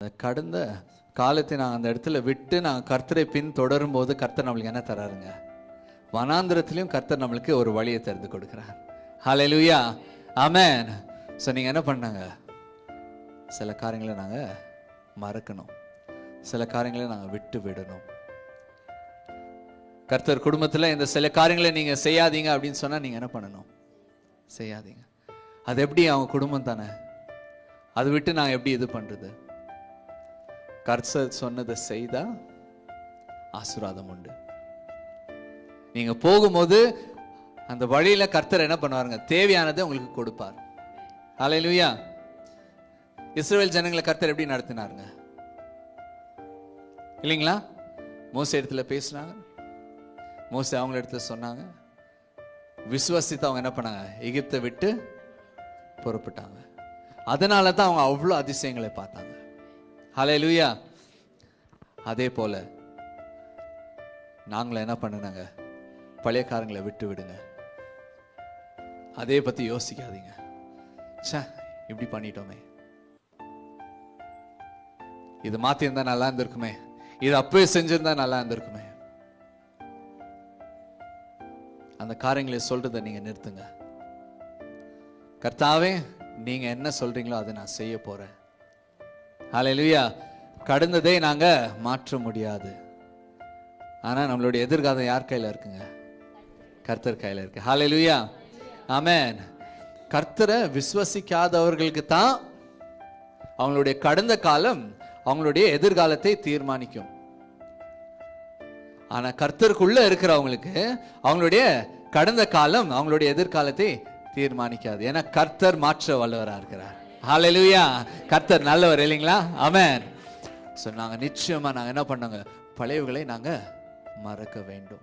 கடந்த காலத்தை நாங்கள் அந்த இடத்துல விட்டு நாங்கள் கர்த்தரை பின் தொடரும் போது கர்த்தர் நம்மளுக்கு என்ன தராருங்க? வனாந்திரத்திலையும் கர்த்தர் நம்மளுக்கு ஒரு வழியை திறந்து கொடுக்கிறார். ஹல்லேலூயா, ஆமென். ஸோ நீங்கள் என்ன பண்ணாங்க? சில காரியங்களை நாங்கள் மறக்கணும், சில காரியங்களை நாங்கள் விட்டு விடணும். கர்த்தர் குடும்பத்தில் இந்த சில காரியங்களை நீங்கள் செய்யாதீங்க அப்படின்னு சொன்னால் நீங்கள் என்ன பண்ணணும்? செய்யாதீங்க. அது எப்படி? அவங்க குடும்பம் தானே, அதை விட்டு நாங்கள் எப்படி இது பண்ணுறது? கர்த்தர் சொன்னதை செய்தா ஆசீர்வாதம் உண்டு. நீங்க போகும்போது அந்த வழியில கர்த்தர் என்ன பண்ணுவாருங்க? தேவையானதை உங்களுக்கு கொடுப்பார். ஹல்லேலூயா. இஸ்ரவேல் ஜனங்களை கர்த்தர் எப்படி நடத்தினாருங்க? இல்லைங்களா? மோசே இடத்துல பேசினாங்க, மோசே அவங்கள இடத்துல சொன்னாங்க, விசுவாசித்து அவங்க என்ன பண்ணாங்க? எகிப்தை விட்டு புறப்பட்டாங்க. அதனால தான் அவங்க அவ்வளோ அதிசயங்களை பார்த்தாங்க. ஹல்லேலூயா. அதே போல நாங்களும் என்ன பண்ணுனாங்க? பழைய காரங்களை விட்டு விடுங்க. அதே பத்தி யோசிக்காதீங்க. இப்படி பண்ணிட்டோமே, இது மாத்தி இருந்தா நல்லா இருந்திருக்குமே, இது அப்பவே செஞ்சிருந்தா நல்லா இருந்திருக்குமே. அந்த காரியங்களை சொல்றதை நீங்க நிறுத்துங்க. கர்த்தாவே, நீங்க என்ன சொல்றீங்களோ அதை நான் செய்ய போறேன். ஹல்லேலூயா. கடந்ததை நாங்க மாற்ற முடியாது, ஆனா நம்மளுடைய எதிர்காலம் யார் கையில இருக்குங்க? கர்த்தர் கையில இருக்கு. ஹல்லேலூயா, ஆமென். கர்த்தரை விசுவசிக்காதவர்களுக்கு தான் அவங்களுடைய கடந்த காலம் அவங்களுடைய எதிர்காலத்தை தீர்மானிக்கும். ஆனா கர்த்தருக்குள்ள இருக்கிறவங்களுக்கு அவங்களுடைய கடந்த காலம் அவங்களுடைய எதிர்காலத்தை தீர்மானிக்காது. ஏன்னா கர்த்தர் மாற்ற வல்லவரா இருக்கிறார். ஹல்லேலூயா. கர்த்தர் நல்லவர், இல்லைங்களா? ஆமென். சோ நாங்க நிச்சயமா நாங்க என்ன பண்ணாங்க? பழையவர்களை நாங்க மறக்க வேண்டும்.